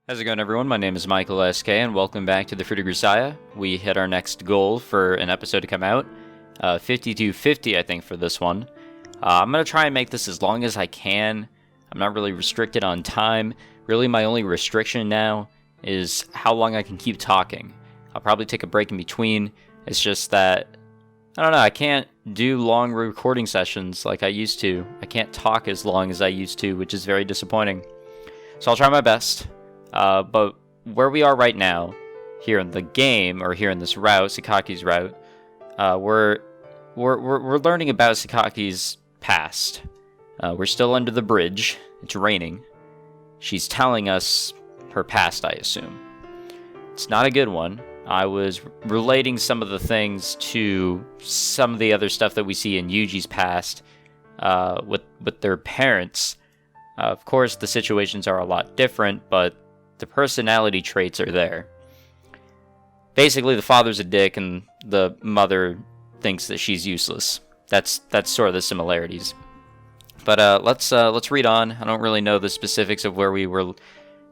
How's it going, everyone? My name is Michael SK, and welcome back to the Fruit of Grisaia. We hit our next goal for an episode to come out. 5250, I think, for this one. I'm going to try and make this as long as I can. I'm not really restricted on time. Really, my only restriction now is how long I can keep talking. I'll probably take a break in between. It's just that, I don't know, I can't do long recording sessions like I used to. I can't talk as long as I used to, which is very disappointing. So I'll try my best. But where we are right now, here in the game, or here in this route, Sakaki's route, we're learning about Sakaki's past. We're still under the bridge. It's raining. She's telling us her past, I assume. It's not a good one. I was relating some of the things to some of the other stuff that we see in Yuuji's past, with their parents. Of course, the situations are a lot different, but the personality traits are there. Basically, the father's a dick and the mother thinks that she's useless. That's sort of the similarities. But let's read on. I don't really know the specifics of where we were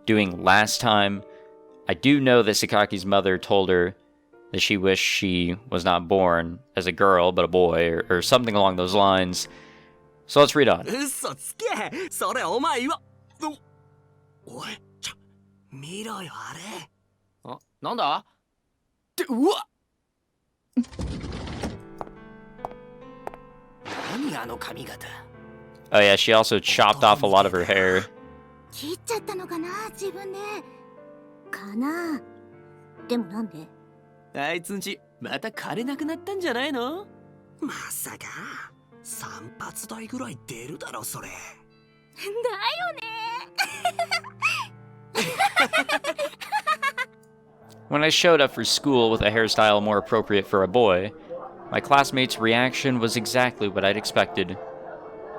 doing last time. I do know that Sakaki's mother told her that she wished she was not born as a girl but a boy, or something along those lines. So let's read on. 見ろよあれ。あ、なんだ？ってうわ。何あの髪型。Oh yeah, she also chopped off a lot of her hair. 切っちゃったのかな、自分で。かな。でもなんで？あいつんちまた金なくなったんじゃないの？まさか散髪代ぐらい出るだろそれ。だよね。When I showed up for school with a hairstyle more appropriate for a boy, my classmates' reaction was exactly what I'd expected.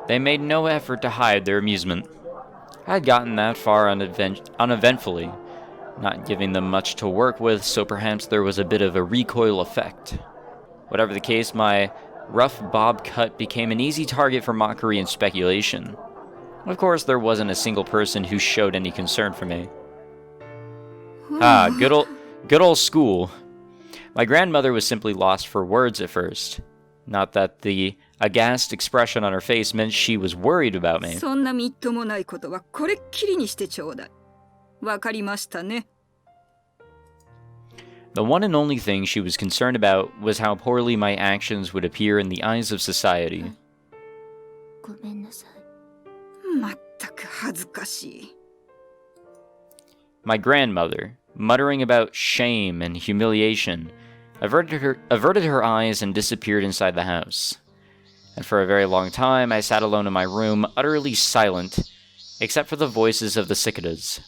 They made no effort to hide their amusement. I had gotten that far uneventfully, not giving them much to work with, so perhaps there was a bit of a recoil effect. Whatever the case, my rough bob cut became an easy target for mockery and speculation. Of course, there wasn't a single person who showed any concern for me. Good old school. My grandmother was simply lost for words at first. Not that the aghast expression on her face meant she was worried about me. そんなみっともないことはこれっきりにしてちょうだい。わかりましたね。The one and only thing she was concerned about was how poorly my actions would appear in the eyes of society. ごめんなさい。まったく恥ずかしい。My grandmother, muttering about shame and humiliation, averted her eyes and disappeared inside the house. And for a very long time, I sat alone in my room, utterly silent, except for the voices of the cicadas.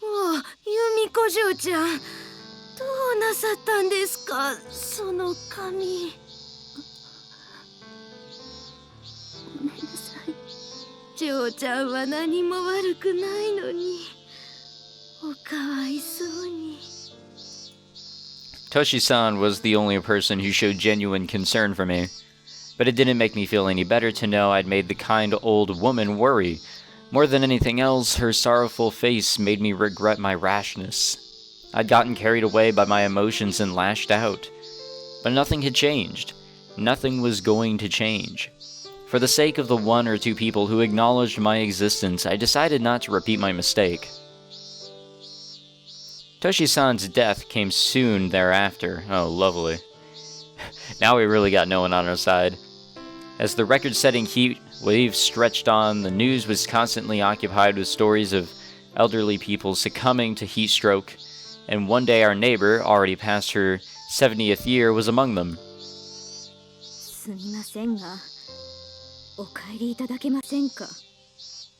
わあ、由美子嬢ちゃん、どうなさったんですか、その髪。ごめんなさい。嬢ちゃんは何も悪くないのに。Toshi-san was the only person who showed genuine concern for me, but it didn't make me feel any better to know I'd made the kind old woman worry. More than anything else, her sorrowful face made me regret my rashness. I'd gotten carried away by my emotions and lashed out. But nothing had changed. Nothing was going to change. For the sake of the one or two people who acknowledged my existence, I decided not to repeat my mistake. Toshi-san's death came soon thereafter. Oh, lovely. Now we really got no one on our side. As the record-setting heat wave stretched on, the news was constantly occupied with stories of elderly people succumbing to heat stroke, and one day our neighbor, already past her 70th year, was among them. すみませんが、お帰りいただけませんか。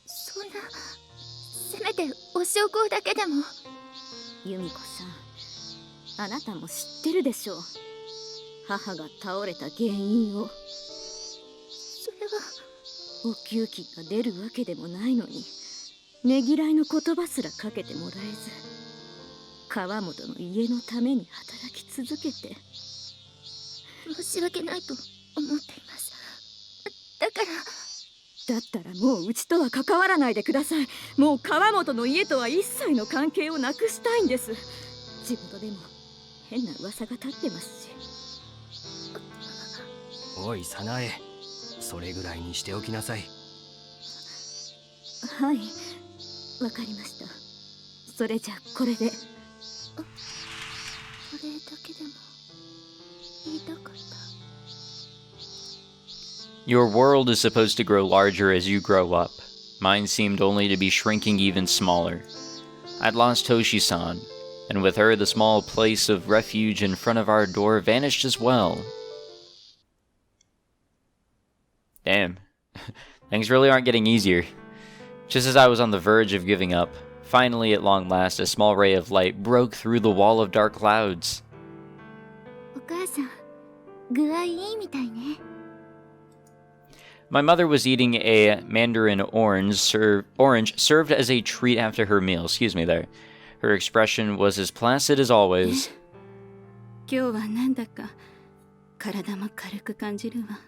そんな、せめてお焼香だけでも。由美子さん、あなたも知ってるでしょう。母が倒れた原因を。それはお給金が出るわけでもないのに、ねぎらいの言葉すらかけてもらえず、川本の家のために働き続けて。申し訳ないと思っています。だからだったらもううちとは関わらないでください。もう川本の家とは一切の関係をなくしたいんです。地元でも変な噂が立ってますし。おい早苗、それぐらいにしておきなさい。はい、わかりました。それじゃこれで。それだけでも言いたかった。Your world is supposed to grow larger as you grow up. Mine seemed only to be shrinking even smaller. I'd lost Toshi-san, and with her the small place of refuge in front of our door vanished as well. Damn. Things really aren't getting easier. Just as I was on the verge of giving up, finally at long last a small ray of light broke through the wall of dark clouds. お母さん、具合いいみたいね。My mother was eating a mandarin orange served as a treat after her meal. Excuse me there. Her expression was as placid as always. 今日はなんだか体も軽く感じるわ。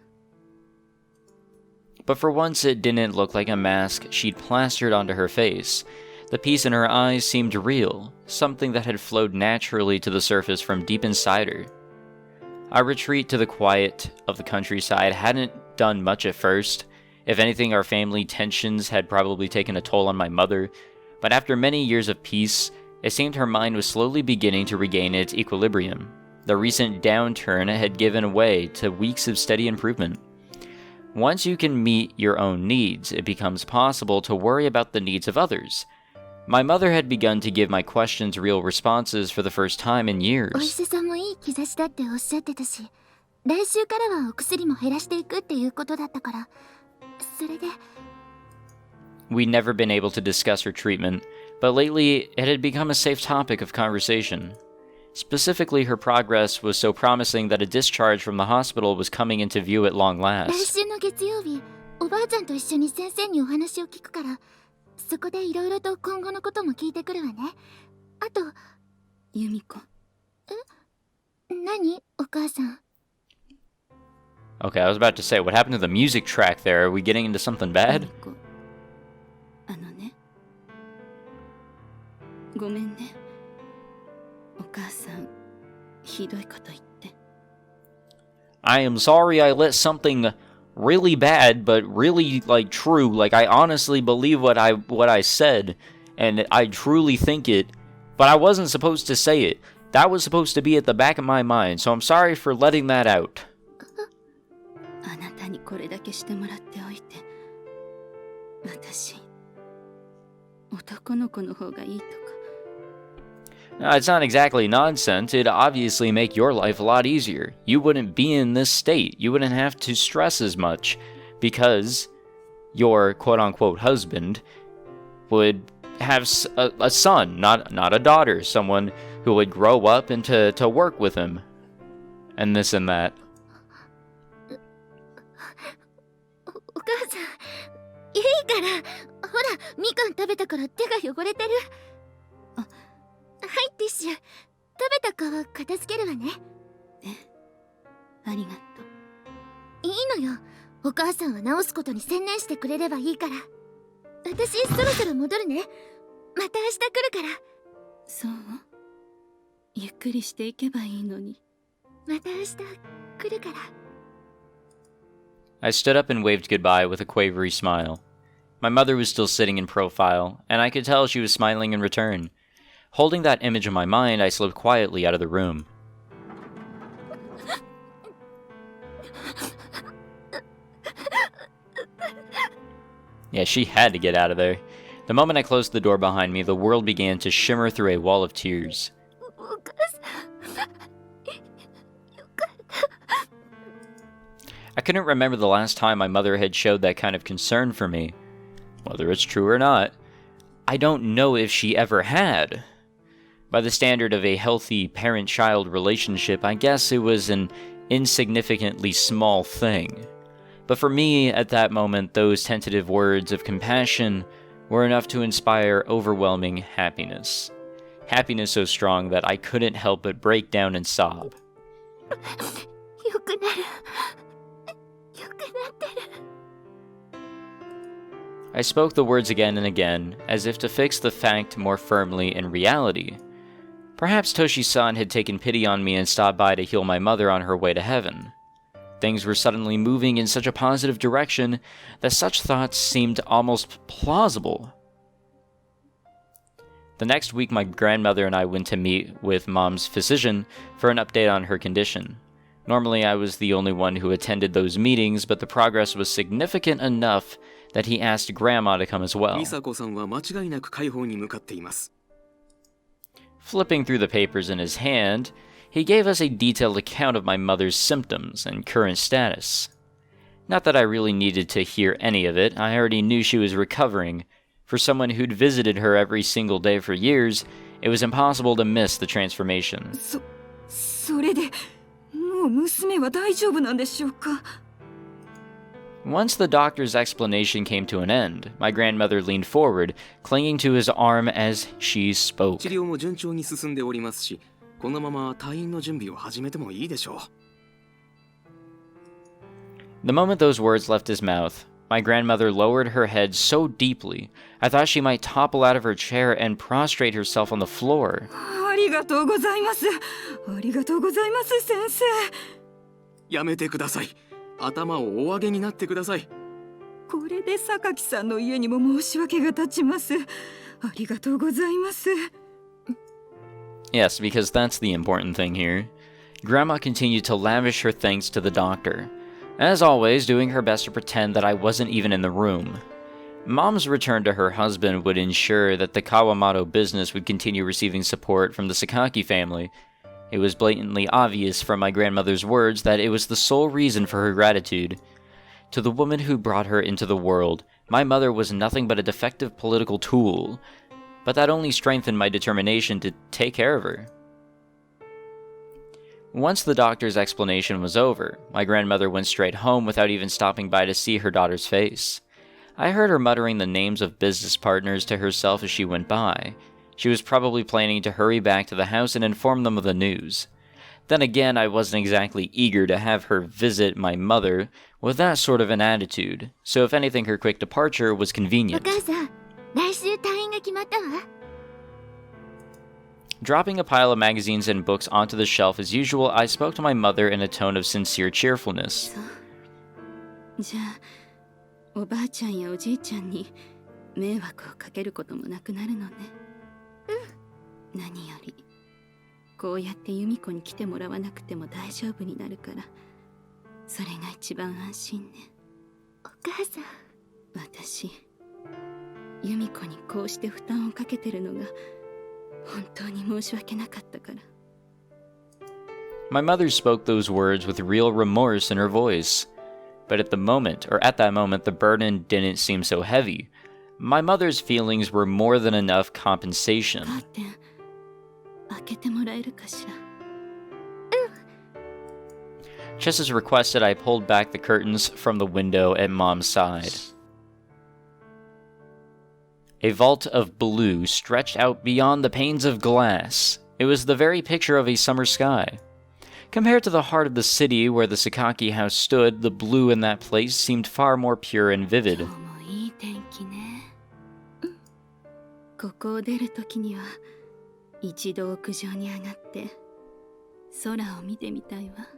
But for once it didn't look like a mask she'd plastered onto her face. The peace in her eyes seemed real, something that had flowed naturally to the surface from deep inside her. Our retreat to the quiet of the countryside hadn't done much at first. If anything, our family tensions had probably taken a toll on my mother, but after many years of peace, it seemed her mind was slowly beginning to regain its equilibrium. The recent downturn had given way to weeks of steady improvement. Once you can meet your own needs, it becomes possible to worry about the needs of others. My mother had begun to give my questions real responses for the first time in お医 years. 者さんもいい兆しだっておっしゃってたし、来週からはお薬も減らしていくっていうことだったから、それで。We'd never been able to discuss her treatment, but lately it had become a safe topic of conversation. Specifically, her progress was so promising that a discharge from the hospital was coming into view at long 来 last. 週の月曜日、おばあちゃんと一緒に先生にお話を聞くから、そこでいろいろと今後のことも聞いてくるわね。あと、由美子。何？お母さん。Okay, I was about to say, what happened to the music track there? Are we getting into something bad? 由美子。ね。ごめんね。お母さん、ひどいこと言って。I am sorry I let something really bad, but really, like, true. Like, I honestly believe what I said, and I truly think it, but I wasn't supposed to say it. That was supposed to be at the back of my mind, so I'm sorry for letting that out. あなたにこれだけしてもらっておいて、私、男の子の方がいいとか。It's not exactly nonsense. It'd obviously make your life a lot easier. You wouldn't be in this state. You wouldn't have to stress as much because your quote-unquote husband would have a son, not a daughter, someone who would grow up and to work with him, and this and that. お母さん、いいから。ほら、みかん食べたから手が汚れてる。はい、ティッシュ。食べた皮片付けるわね。ありがとう。いいのよ。お母さんは直すことに専念してくれればいいから。私、そろそろ戻るね。また明日来るから。そう？ゆっくりしていけばいいのに。また明日来るから。I stood up and waved goodbye with a quavery smile. My mother was still sitting in profile, and I could tell she was smiling in return. Holding that image in my mind, I slipped quietly out of the room. Yeah, she had to get out of there. The moment I closed the door behind me, the world began to shimmer through a wall of tears. I couldn't remember the last time my mother had showed that kind of concern for me. Whether it's true or not, I don't know if she ever had. By the standard of a healthy parent-child relationship, I guess it was an insignificantly small thing. But for me, at that moment, those tentative words of compassion were enough to inspire overwhelming happiness. Happiness so strong that I couldn't help but break down and sob. よくなる。よくなってる。I spoke the words again and again, as if to fix the fact more firmly in reality. Perhaps Toshi-san had taken pity on me and stopped by to heal my mother on her way to heaven. Things were suddenly moving in such a positive direction that such thoughts seemed almost plausible. The next week, my grandmother and I went to meet with Mom's physician for an update on her condition. Normally, I was the only one who attended those meetings, but the progress was significant enough that he asked Grandma to come as well. Flipping through the papers in his hand, he gave us a detailed account of my mother's symptoms and current status. Not that I really needed to hear any of it, I already knew she was recovering. For someone who'd visited her every single day for years, it was impossible to miss the transformation. それでもう娘は大丈夫なんでしょうか? Once the doctor's explanation came to an end, my grandmother leaned forward, clinging to his arm as she spoke. 治療も順調に進んでおりますし、このまま退院の準備を始めてもいいでしょう。 The moment those words left his mouth, my grandmother lowered her head so deeply, I thought she might topple out of her chair and prostrate herself on the floor. ありがとうございます。ありがとうございます、先生。やめてください。頭をお上げになってください。これで榊さんの家にも申し訳が立ちます。ありがとうございます。 Yes, because that's the important thing here. Grandma continued to lavish her thanks to the doctor, as always doing her best to pretend that I wasn't even in the room. Mom's return to her husband would ensure that the Kawamoto business would continue receiving support from the Sakaki family. It was blatantly obvious from my grandmother's words that it was the sole reason for her gratitude. To the woman who brought her into the world, my mother was nothing but a defective political tool, but that only strengthened my determination to take care of her. Once the doctor's explanation was over, my grandmother went straight home without even stopping by to see her daughter's face. I heard her muttering the names of business partners to herself as she went by. She was probably planning to hurry back to the house and inform them of the news. Then again, I wasn't exactly eager to have her visit my mother with that sort of an attitude, so if anything, her quick departure was convenient. Dropping a pile of magazines and books onto the shelf as usual, I spoke to my mother in a tone of sincere cheerfulness. じゃあ、おばあちゃんやおじいちゃんに迷惑をかけることもなくなるのね。何より、こうやって由美子に来てもらわなくても大丈夫になるから、それが一番安心ね。お母さん。私、由美子にこうして負担をかけてるのが本当に申し訳なかったから。My mother spoke those words with real remorse in her voice. But at that moment, the burden didn't seem so heavy. My mother's feelings were more than enough compensation. カーテン、開けてもらえるかしら。Just as requested, I pulled back the curtains from the window at Mom's side. A vault of blue stretched out beyond the panes of glass. It was the very picture of a summer sky. Compared to the heart of the city where the Sakaki house stood, the blue in that place seemed far more pure and vivid. 今日もいい天気ね。ここを出るときには一度屋上に上がって空を見てみたいわ。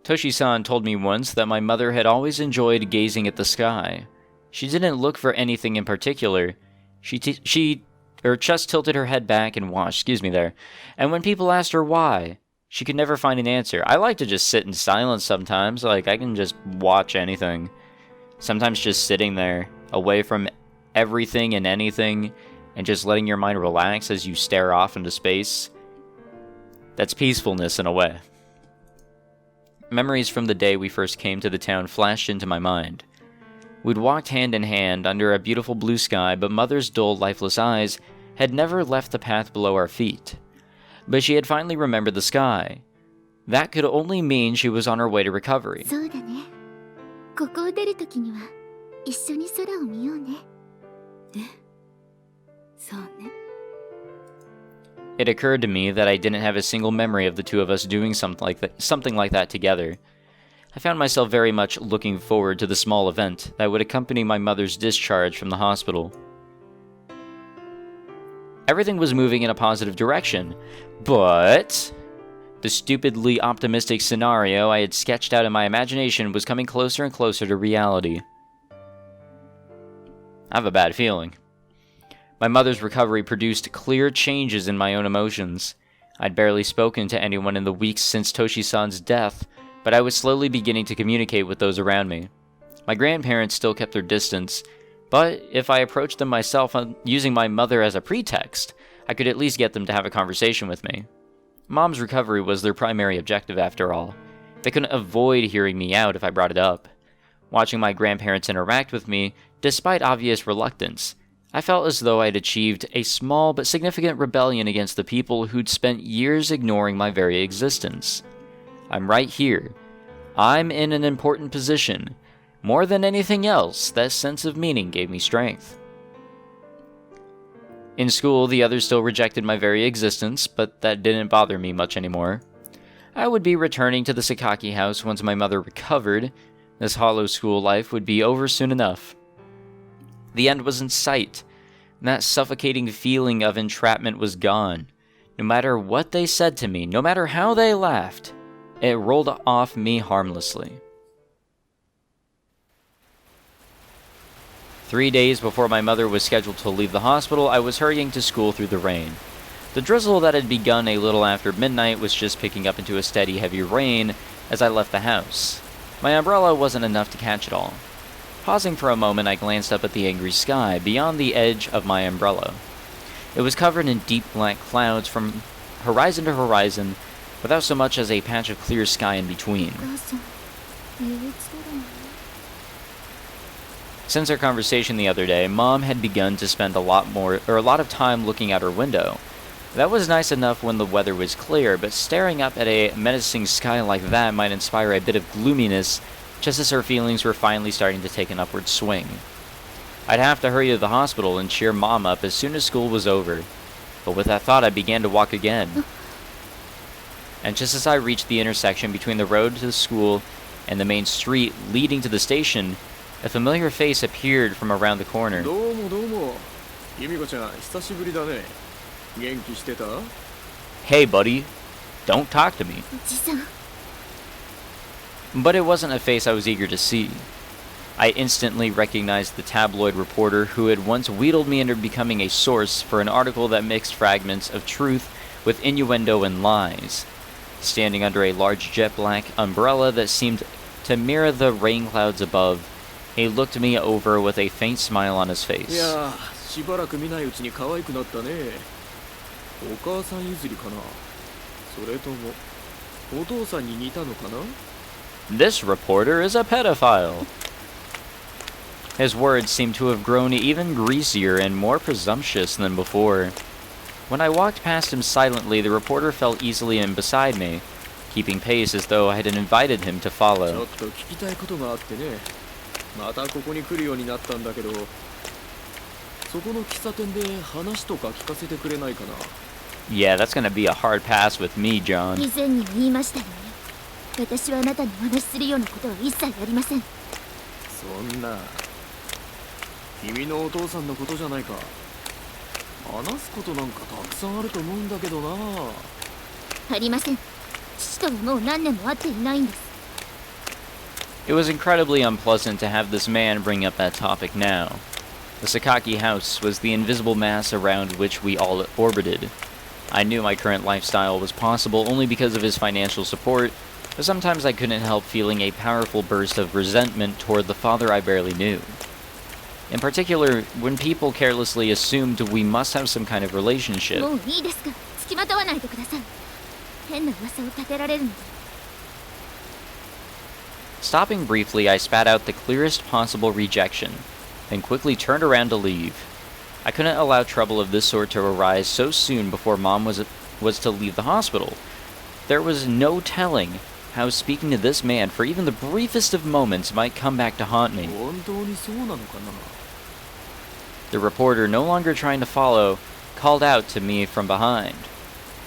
Toshi-san told me once that my mother had always enjoyed gazing at the sky. She didn't look for anything in particular. She just tilted her head back and watched, and when people asked her why, she could never find an answer. I like to just sit in silence sometimes, I can just watch anything. Sometimes just sitting there, away from everything and anything, and just letting your mind relax as you stare off into space. That's peacefulness in a way. Memories from the day we first came to the town flashed into my mind. We'd walked hand in hand under a beautiful blue sky, but Mother's dull, lifeless eyes had never left the path below our feet. But she had finally remembered the sky. That could only mean she was on her way to recovery. そうだね。ここを出るときには一緒に空を見ようね。そうね。 It occurred to me that I didn't have a single memory of the two of us doing something like that together. I found myself very much looking forward to the small event that would accompany my mother's discharge from the hospital. Everything was moving in a positive direction, but the stupidly optimistic scenario I had sketched out in my imagination was coming closer and closer to reality. I have a bad feeling. My mother's recovery produced clear changes in my own emotions. I'd barely spoken to anyone in the weeks since Toshi-san's death, but I was slowly beginning to communicate with those around me. My grandparents still kept their distance, but if I approached them myself using my mother as a pretext, I could at least get them to have a conversation with me. Mom's recovery was their primary objective after all. They couldn't avoid hearing me out if I brought it up. Watching my grandparents interact with me, despite obvious reluctance, I felt as though I'd achieved a small but significant rebellion against the people who'd spent years ignoring my very existence. I'm right here. I'm in an important position. More than anything else, that sense of meaning gave me strength. In school, the others still rejected my very existence, but that didn't bother me much anymore. I would be returning to the Sakaki house once my mother recovered. This hollow school life would be over soon enough. The end was in sight, and that suffocating feeling of entrapment was gone. No matter what they said to me, no matter how they laughed, it rolled off me harmlessly. 3 days before my mother was scheduled to leave the hospital, I was hurrying to school through the rain. The drizzle that had begun a little after midnight was just picking up into a steady, heavy rain as I left the house. My umbrella wasn't enough to catch it all. Pausing for a moment, I glanced up at the angry sky beyond the edge of my umbrella. It was covered in deep black clouds from horizon to horizon, without so much as a patch of clear sky in between. Since our conversation the other day, Mom had begun to spend a lot of time looking out her window. That was nice enough when the weather was clear, but staring up at a menacing sky like that might inspire a bit of gloominess, just as her feelings were finally starting to take an upward swing. I'd have to hurry to the hospital and cheer Mom up as soon as school was over, but with that thought I began to walk again. And just as I reached the intersection between the road to the school and the main street leading to the station, a familiar face appeared from around the corner. Hey buddy, don't talk to me. But it wasn't a face I was eager to see. I instantly recognized the tabloid reporter who had once wheedled me into becoming a source for an article that mixed fragments of truth with innuendo and lies. Standing under a large jet black umbrella that seemed to mirror the rain clouds above, he looked me over with a faint smile on his face. This reporter is a pedophile. His words seemed to have grown even greasier and more presumptuous than before. When I walked past him silently, the reporter fell easily in beside me, keeping pace as though I had invited him to follow. Yeah, that's gonna be a hard pass with me, John. It was incredibly unpleasant to have this man bring up that topic now. The Sakaki house was the invisible mass around which we all orbited. I knew my current lifestyle was possible only because of his financial support, but sometimes I couldn't help feeling a powerful burst of resentment toward the father I barely knew. In particular, when people carelessly assumed we must have some kind of relationship. Stopping briefly, I spat out the clearest possible rejection, then quickly turned around to leave. I couldn't allow trouble of this sort to arise so soon before Mom was to leave the hospital. There was no telling how speaking to this man for even the briefest of moments might come back to haunt me. The reporter, no longer trying to follow, called out to me from behind.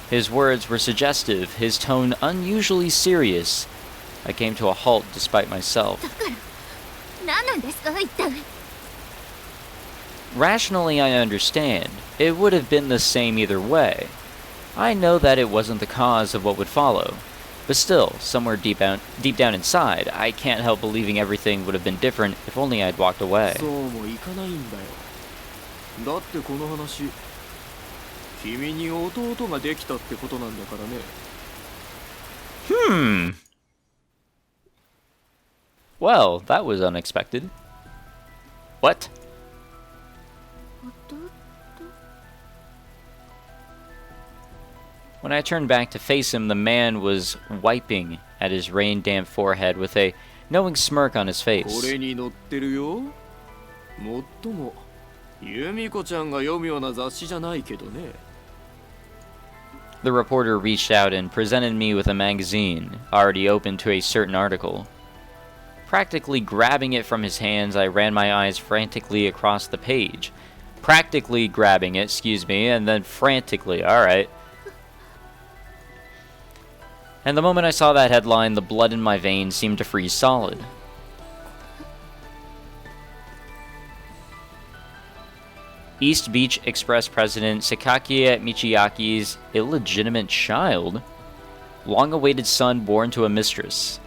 His words were suggestive, his tone unusually serious. I came to a halt despite myself. 何なんですか一体 Rationally, I understand. It would have been the same either way. I know that it wasn't the cause of what would follow. But still, somewhere deep down inside, I can't help believing everything would have been different if only I'd walked away. そうもいかないんだよ。だってこの話、君に弟ができたってことなんだからね。Well, that was unexpected. What? When I turned back to face him, the man was wiping at his rain-damp forehead with a knowing smirk on his こ face. れに載ってるよ。もっとも、由美子ちゃんが読むような雑誌じゃないけどね。The reporter reached out and presented me with a magazine, already open to a certain article. Practically grabbing it from his hands, I ran my eyes frantically across the page. Practically grabbing it, excuse me, and then frantically, alright. And the moment I saw that headline, the blood in my veins seemed to freeze solid. East Beach Express President Sakaki Michiyaki's illegitimate child? Long-awaited son born to a mistress.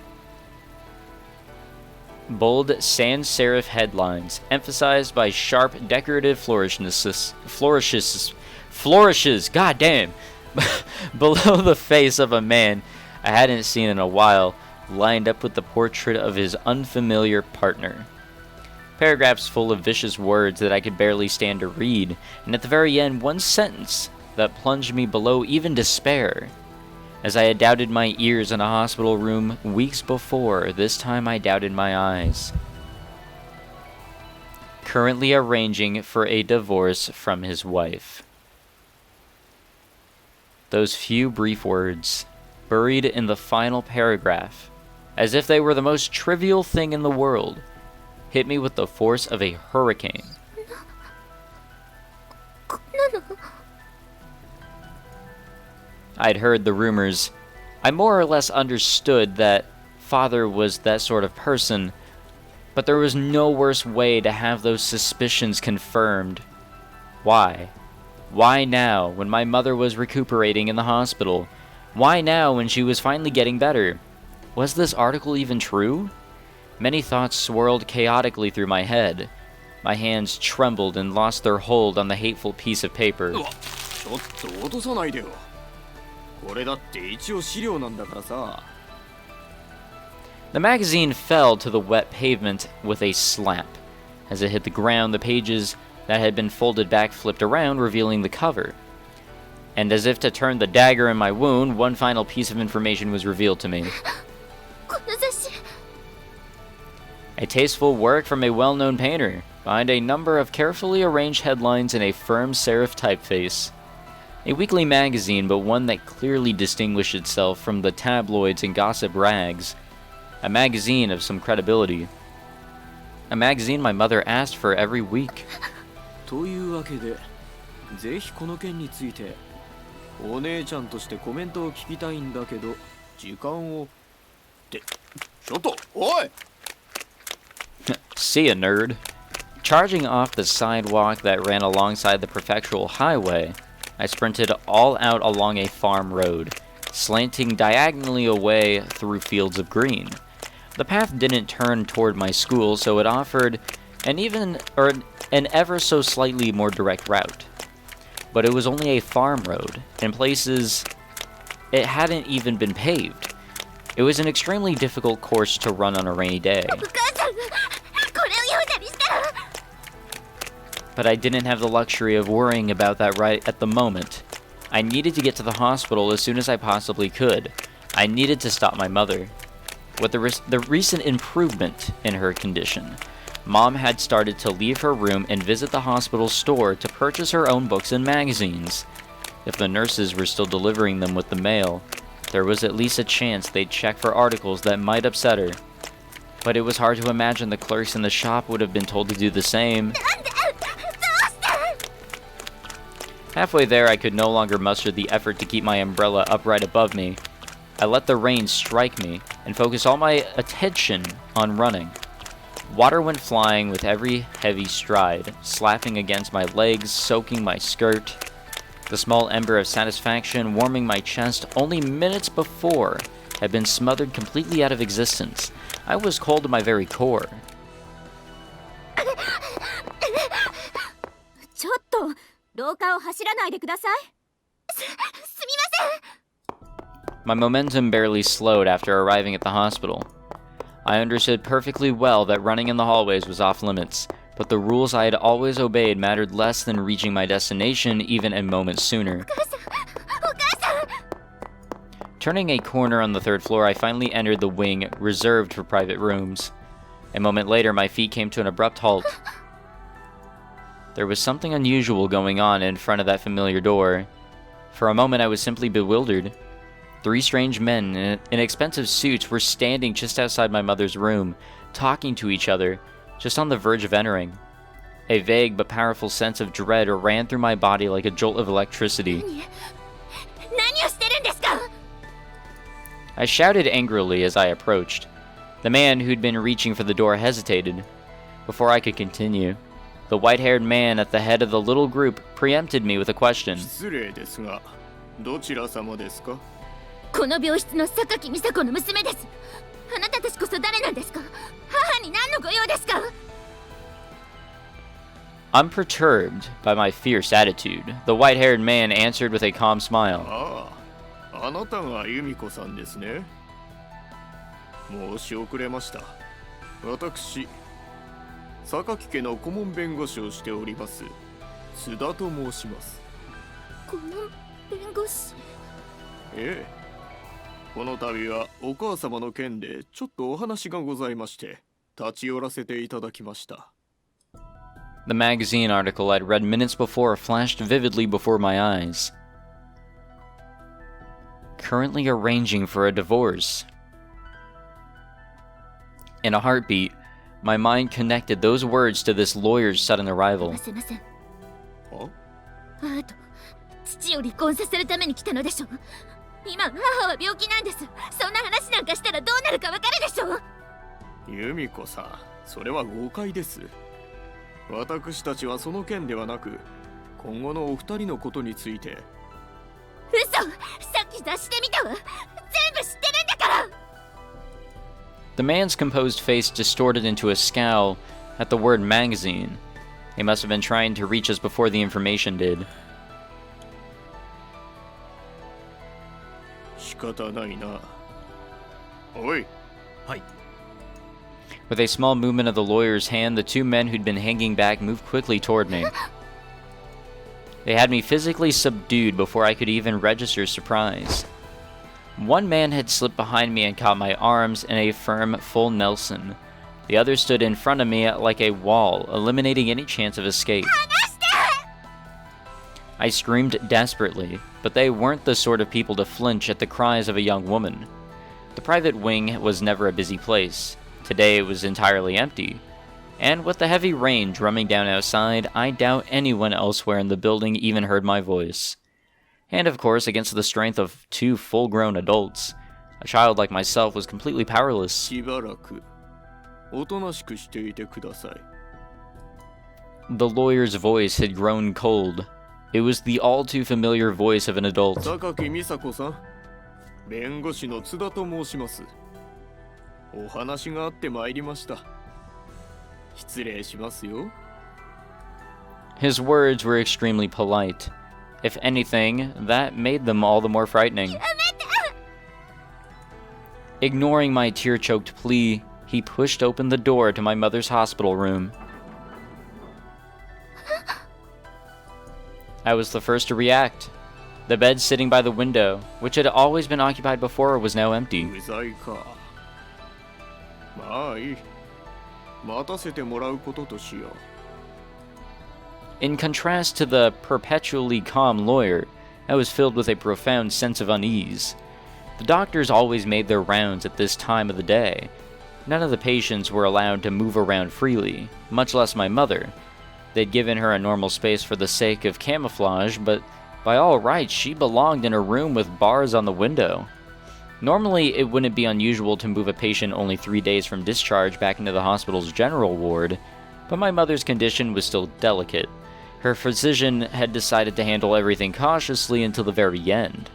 Bold sans-serif headlines, emphasized by sharp decorative flourishes, goddamn, below the face of a man I hadn't seen in a while, lined up with the portrait of his unfamiliar partner. Paragraphs full of vicious words that I could barely stand to read, and at the very end, one sentence that plunged me below even despair. As I had doubted my ears in a hospital room weeks before, this time I doubted my eyes. Currently arranging for a divorce from his wife. Those few brief words, buried in the final paragraph, as if they were the most trivial thing in the world, hit me with the force of a hurricane. I'd heard the rumors. I more or less understood that father was that sort of person, but there was no worse way to have those suspicions confirmed. Why? Why now, when my mother was recuperating in the hospital? Why now, when she was finally getting better? Was this article even true? Many thoughts swirled chaotically through my head. My hands trembled and lost their hold on the hateful piece of paper. ちょっと落とさないでよ。これだって一応資料なんだからさ。The magazine fell to the wet pavement with a slap. As it hit the ground, the pages that had been folded back flipped around, revealing the cover. And as if to turn the dagger in my wound, one final piece of information was revealed to me. A tasteful work from a well-known painter, behind a number of carefully arranged headlines in a firm serif typeface. A weekly magazine, but one that clearly distinguished itself from the tabloids and gossip rags. A magazine of some credibility. A magazine my mother asked for every week. というわけで、ぜひこの件について、お姉ちゃんとしてコメントを聞きたいんだけど、時間を。って、ちょっと、おい! See ya, nerd. Charging off the sidewalk that ran alongside the prefectural highway, I sprinted all out along a farm road, slanting diagonally away through fields of green. The path didn't turn toward my school, so it offered an ever so slightly more direct route. But it was only a farm road. In places, it hadn't even been paved. It was an extremely difficult course to run on a rainy day. But I didn't have the luxury of worrying about that right at the moment. I needed to get to the hospital as soon as I possibly could. I needed to stop my mother. With the recent improvement in her condition, Mom had started to leave her room and visit the hospital store to purchase her own books and magazines. If the nurses were still delivering them with the mail, there was at least a chance they'd check for articles that might upset her. But it was hard to imagine the clerks in the shop would have been told to do the same. Halfway there, I could no longer muster the effort to keep my umbrella upright above me. I let the rain strike me and focus all my attention on running. Water went flying with every heavy stride, slapping against my legs, soaking my skirt. The small ember of satisfaction warming my chest only minutes before had been smothered completely out of existence. I was cold to my very core. ちょっと廊下を走らないでください。すみません。 My momentum barely slowed after arriving at the hospital. I understood perfectly well that running in the hallways was off limits, but the rules I had always obeyed mattered less than reaching my destination even a moment sooner. Turning a corner on the third floor, I finally entered the wing reserved for private rooms. A moment later, my feet came to an abrupt halt. There was something unusual going on in front of that familiar door. For a moment, I was simply bewildered. 3 strange men in expensive suits were standing just outside my mother's room, talking to each other, just on the verge of entering. A vague but powerful sense of dread ran through my body like a jolt of electricity. I shouted angrily as I approached. The man who'd been reaching for the door hesitated. Before I could continue, the white-haired man at the head of the little group preempted me with a question. 失礼ですが、どちら様ですか？この病室の榊美佐子の娘です。あなたたちこそ誰なんですか？母に何のご用ですか？ Unperturbed by my fierce attitude, the white-haired man answered with a calm smile. ああ、あなたが由美子さんですね。申し遅れました。私、榊家の顧問弁護士をしております須田と申します。顧問弁護士？ええ。この度はお母様の件でちょっとお話がございまして立ち寄らせていただきました。 The magazine article I'd read minutes before flashed vividly before my eyes. Currently arranging for a divorce. In a heartbeat, my mind connected those words to this lawyer's sudden arrival. すいません。あ？あと父を離婚させるために来たのでしょ。今母は病気なんです。そんな話なんかしたらどうなるかわかるでしょ。由美子さん、それは誤解です。私たちはその件ではなく今後のお二人のことについて。嘘、さっき雑誌で見たわ。全部知ってるんだから。 The man's composed face distorted into a scowl at the word magazine. He must have been trying to reach us before the information did. 仕方ないな。おい。はい。 With a small movement of the lawyer's hand, the 2 men who'd been hanging back moved quickly toward me. They had me physically subdued before I could even register surprise. One man had slipped behind me and caught my arms in a firm, full Nelson. The other stood in front of me like a wall, eliminating any chance of escape. I screamed desperately, but they weren't the sort of people to flinch at the cries of a young woman. The private wing was never a busy place. Today it was entirely empty. And with the heavy rain drumming down outside, I doubt anyone elsewhere in the building even heard my voice. And of course, against the strength of 2 full-grown adults, a child like myself was completely powerless. しばらくおとなしくしていてください。 The lawyer's voice had grown cold. It was the all-too familiar voice of an adult. 榊美佐子さん、弁護士の津田と申します。お話があってまいりました。失礼しますよ。 His words were extremely polite. If anything, that made them all the more frightening. Ignoring my tear-choked plea, he pushed open the door to my mother's hospital room. I was the first to react. The bed sitting by the window, which had always been occupied before, was now empty. うざいか。まあいい。待たせてもらうこととしよう。 In contrast to the perpetually calm lawyer, I was filled with a profound sense of unease. The doctors always made their rounds at this time of the day. None of the patients were allowed to move around freely, much less my mother. They'd given her a normal space for the sake of camouflage, but by all rights, she belonged in a room with bars on the window. Normally, it wouldn't be unusual to move a patient only 3 days from discharge back into the hospital's general ward, but my mother's condition was still delicate. Her physician had decided to handle everything cautiously until the very end.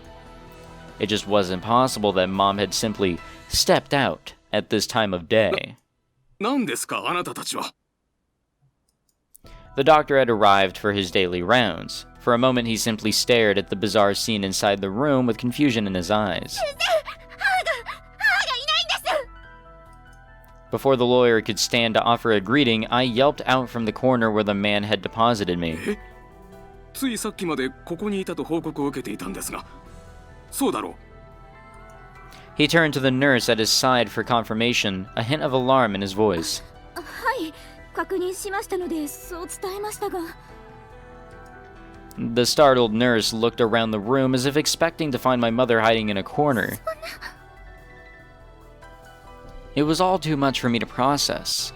It just wasn't possible that Mom had simply stepped out at this time of day. 何ですか、あなたたちは。 The doctor had arrived for his daily rounds. For a moment, he simply stared at the bizarre scene inside the room with confusion in his eyes. Before the lawyer could stand to offer a greeting, I yelped out from the corner where the man had deposited me. ついさっきまでここにいたと報告を受けていたんですが、そうだろう。 He turned to the nurse at his side for confirmation, a hint of alarm in his voice. はい、確認しましたのでそう伝えましたが。 The startled nurse looked around the room as if expecting to find my mother hiding in a corner. It was all too much for me to process.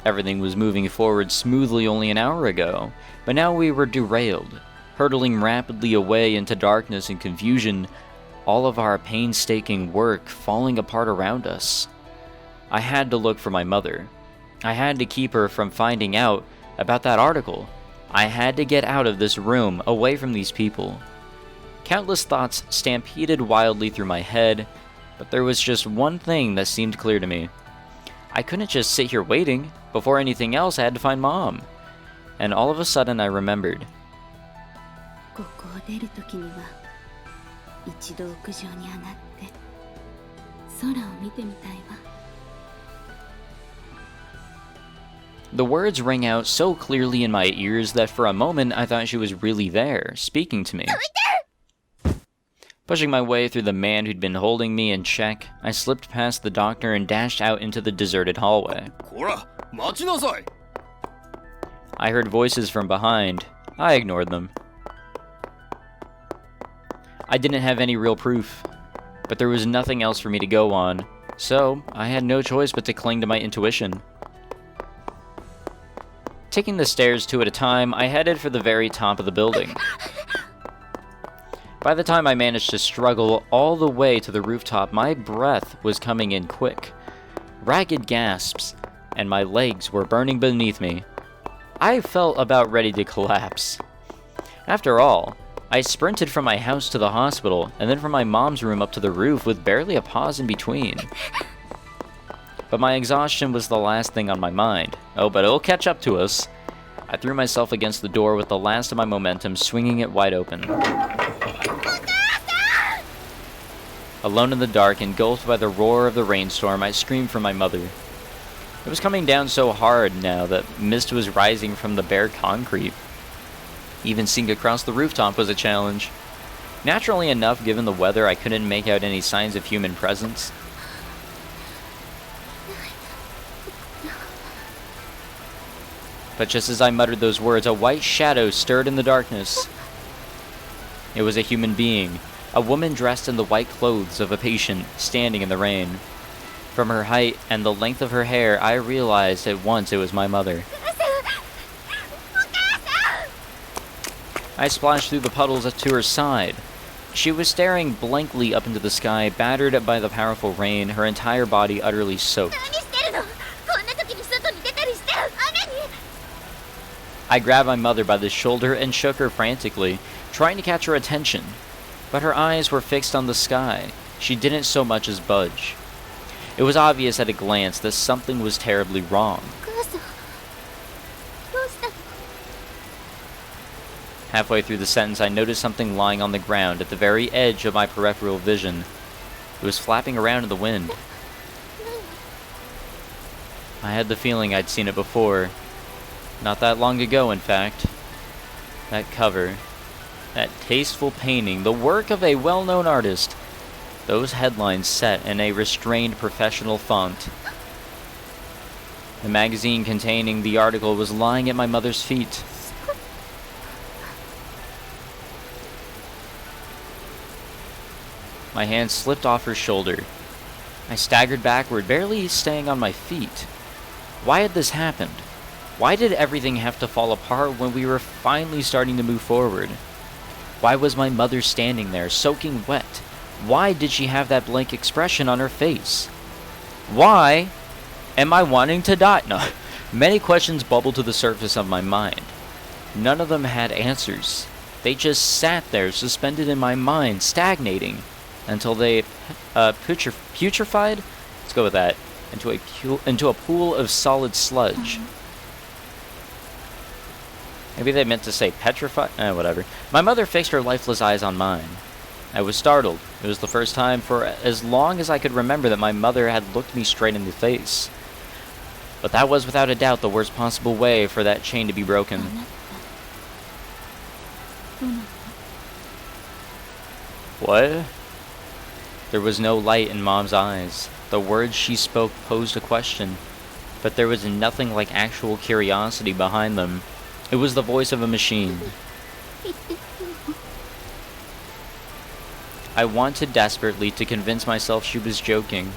Everything was moving forward smoothly only an hour ago, but now we were derailed, hurtling rapidly away into darkness and confusion, all of our painstaking work falling apart around us. I had to look for my mother. I had to keep her from finding out about that article. I had to get out of this room, away from these people. Countless thoughts stampeded wildly through my head, but there was just one thing that seemed clear to me. I couldn't just sit here waiting. Before anything else, I had to find Mom. And all of a sudden, I remembered. ここを出るときには一度屋上に上がって空を見てみたいわ。 The words rang out so clearly in my ears that for a moment I thought she was really there, speaking to me. Pushing my way through the man who'd been holding me in check, I slipped past the doctor and dashed out into the deserted hallway. こら、待ちなさい。 I heard voices from behind. I ignored them. I didn't have any real proof, but there was nothing else for me to go on, so I had no choice but to cling to my intuition. Taking the stairs two at a time, I headed for the very top of the building. By the time I managed to struggle all the way to the rooftop, my breath was coming in quick. Ragged gasps, and my legs were burning beneath me. I felt about ready to collapse. After all, I sprinted from my house to the hospital, and then from my mom's room up to the roof with barely a pause in between. But my exhaustion was the last thing on my mind. Oh, but it'll catch up to us. I threw myself against the door with the last of my momentum, swinging it wide open. Alone in the dark, engulfed by the roar of the rainstorm, I screamed for my mother. It was coming down so hard now that mist was rising from the bare concrete. Even seeing across the rooftop was a challenge. Naturally enough, given the weather, I couldn't make out any signs of human presence. But just as I muttered those words, a white shadow stirred in the darkness. It was a human being, a woman dressed in the white clothes of a patient, standing in the rain. From her height and the length of her hair, I realized at once it was my mother. I splashed through the puddles to her side. She was staring blankly up into the sky, battered by the powerful rain, her entire body utterly soaked. I grabbed my mother by the shoulder and shook her frantically, trying to catch her attention. But her eyes were fixed on the sky. She didn't so much as budge. It was obvious at a glance that something was terribly wrong. Halfway through the sentence, I noticed something lying on the ground at the very edge of my peripheral vision. It was flapping around in the wind. I had the feeling I'd seen it before. Not that long ago, in fact. That cover. That tasteful painting, the work of a well-known artist. Those headlines set in a restrained professional font. The magazine containing the article was lying at my mother's feet. My hand slipped off her shoulder. I staggered backward, barely staying on my feet. Why had this happened? Why did everything have to fall apart when we were finally starting to move forward? Why was my mother standing there, soaking wet, Why did she have that blank expression on her face? Why am I wanting to die? No. Many questions bubbled to the surface of my mind. None of them had answers. They just sat there, suspended in my mind, stagnating, until they putrefied? Let's go with that. Into a pool of solid sludge. Maybe they meant to say petrified? Whatever. My mother fixed her lifeless eyes on mine. I was startled. It was the first time for as long as I could remember that my mother had looked me straight in the face. But that was without a doubt the worst possible way for that chain to be broken. What? There was no light in Mom's eyes. The words she spoke posed a question, but there was nothing like actual curiosity behind them. It was the voice of a machine. I wanted desperately to convince myself she was joking,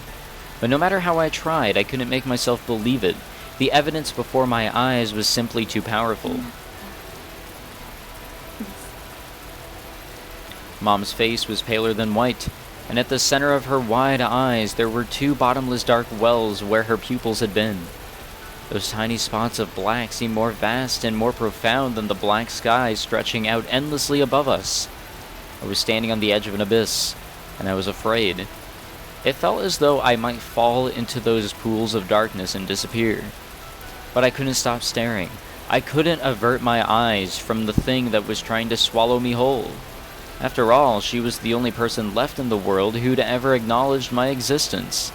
but no matter how I tried, I couldn't make myself believe it. The evidence before my eyes was simply too powerful. Mom's face was paler than white, and at the center of her wide eyes there were two bottomless dark wells where her pupils had been. Those tiny spots of black seemed more vast and more profound than the black sky stretching out endlessly above us. I was standing on the edge of an abyss, and I was afraid. It felt as though I might fall into those pools of darkness and disappear. But I couldn't stop staring. I couldn't avert my eyes from the thing that was trying to swallow me whole. After all, she was the only person left in the world who'd ever acknowledged my existence.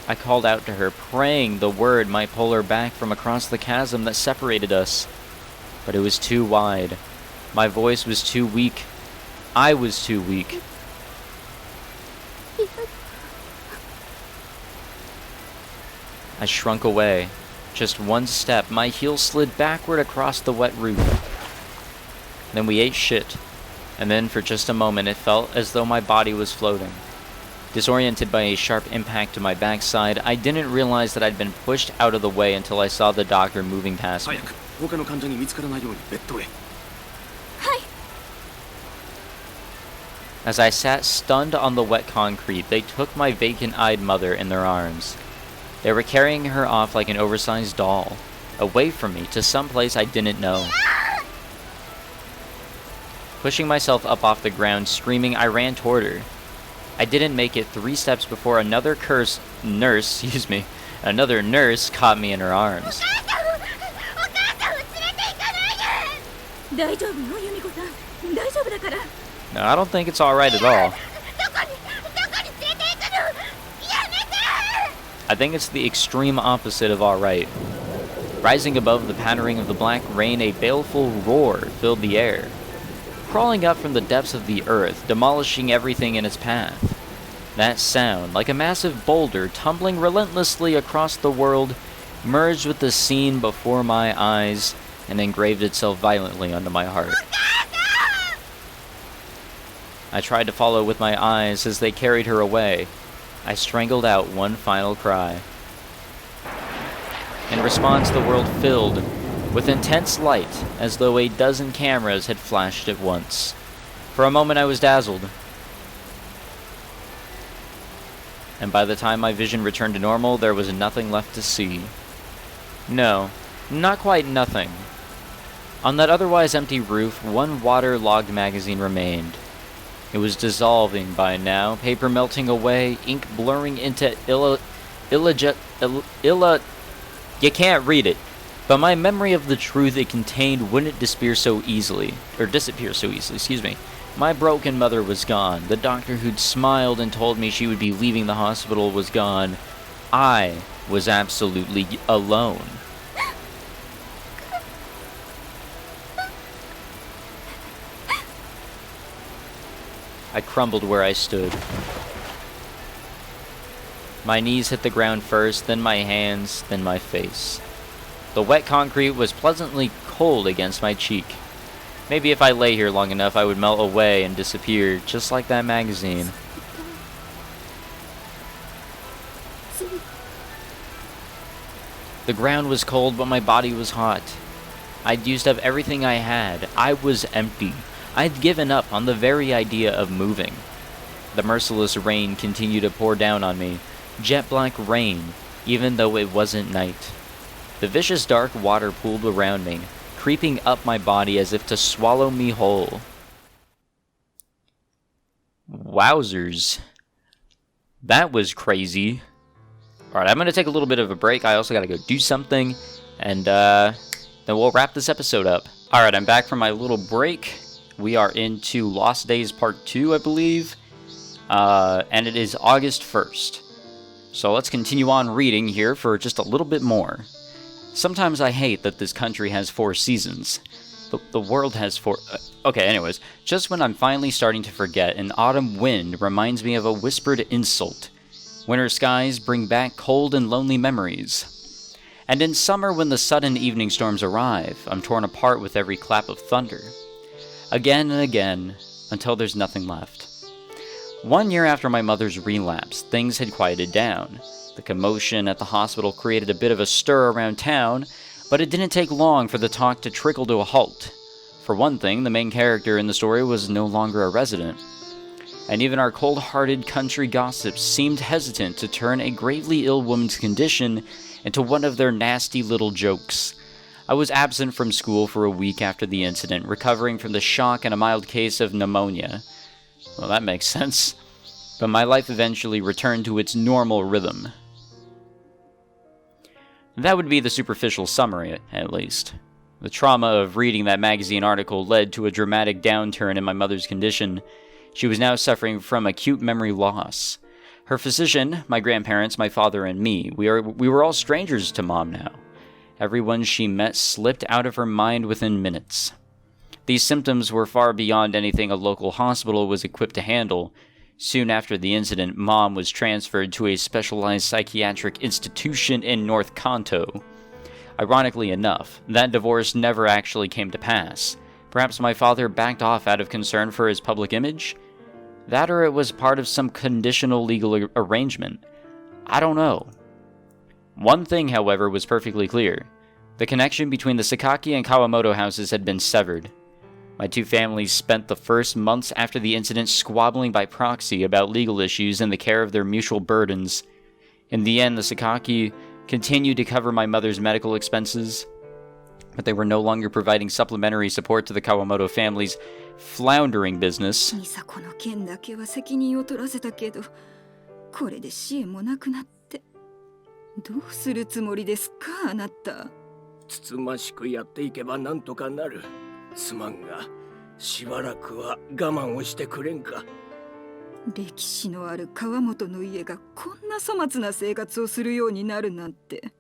I called out to her, praying the word might pull her back from across the chasm that separated us. But it was too wide. My voice was too weak. I was too weak. I shrunk away. Just one step, my heel slid backward across the wet roof. Then we ate shit. And then for just a moment it felt as though my body was floating. Disoriented by a sharp impact to my backside, I didn't realize that I'd been pushed out of the way until I saw the doctor moving past me. As I sat stunned on the wet concrete, they took my vacant-eyed mother in their arms. They were carrying her off like an oversized doll, away from me to some place I didn't know. Pushing myself up off the ground, screaming, I ran toward her. I didn't make it 3 steps before another nurse caught me in her arms. No, I don't think it's alright at all. I think it's the extreme opposite of alright. Rising above the pattering of the black rain, a baleful roar filled the air, crawling up from the depths of the earth, demolishing everything in its path. That sound, like a massive boulder tumbling relentlessly across the world, merged with the scene before my eyes and engraved itself violently onto my heart. I tried to follow with my eyes as they carried her away. I strangled out one final cry. In response, the world filled with intense light, as though a dozen cameras had flashed at once. For a moment I was dazzled. And by the time my vision returned to normal, there was nothing left to see. No, not quite nothing. On that otherwise empty roof, one water-logged magazine remained. It was dissolving by now, paper melting away, ink blurring into you can't read it. But my memory of the truth it contained wouldn't disappear so easily. My broken mother was gone. The doctor who'd smiled and told me she would be leaving the hospital was gone. I was absolutely alone. I crumbled where I stood. My knees hit the ground first, then my hands, then my face. The wet concrete was pleasantly cold against my cheek. Maybe if I lay here long enough I would melt away and disappear, just like that magazine. The ground was cold, but my body was hot. I'd used up everything I had. I was empty. I'd given up on the very idea of moving. The merciless rain continued to pour down on me, jet black rain, even though it wasn't night. The vicious dark water pooled around me, creeping up my body as if to swallow me whole. Wowzers. That was crazy. Alright, I'm going to take a little bit of a break. I also got to go do something, and then we'll wrap this episode up. Alright, I'm back from my little break. We are into Lost Days Part 2, I believe, and it is August 1st. So let's continue on reading here for just a little bit more. Sometimes I hate that this country has 4 seasons. The world has 4... okay, anyways. Just when I'm finally starting to forget, an autumn wind reminds me of a whispered insult. Winter skies bring back cold and lonely memories. And in summer, when the sudden evening storms arrive, I'm torn apart with every clap of thunder. Again and again, until there's nothing left. 1 year after my mother's relapse, things had quieted down. The commotion at the hospital created a bit of a stir around town, but it didn't take long for the talk to trickle to a halt. For one thing, the main character in the story was no longer a resident. And even our cold-hearted country gossips seemed hesitant to turn a gravely ill woman's condition into one of their nasty little jokes. I was absent from school for a week after the incident, recovering from the shock and a mild case of pneumonia. Well, that makes sense. But my life eventually returned to its normal rhythm. That would be the superficial summary, at least. The trauma of reading that magazine article led to a dramatic downturn in my mother's condition. She was now suffering from acute memory loss. Her physician, my grandparents, my father, and me, we were all strangers to Mom now. Everyone she met slipped out of her mind within minutes. These symptoms were far beyond anything a local hospital was equipped to handle. Soon after the incident, Mom was transferred to a specialized psychiatric institution in North Kanto. Ironically enough, that divorce never actually came to pass. Perhaps my father backed off out of concern for his public image? That or it was part of some conditional legal arrangement. I don't know. One thing, however, was perfectly clear. The connection between the Sakaki and Kawamoto houses had been severed. My two families spent the first months after the incident squabbling by proxy about legal issues and the care of their mutual burdens. In the end, the Sakaki continued to cover my mother's medical expenses, but they were no longer providing supplementary support to the Kawamoto family's floundering business. 美佐子の件だけは責任を取らせたけど、これで支援もなくなって。どうするつもりですか、あなた。つつましくやっていけばなんとかなる。すまんが、しばらくは我慢をしてくれんか。歴史のある川本の家がこんな粗末な生活をするようになるなんて。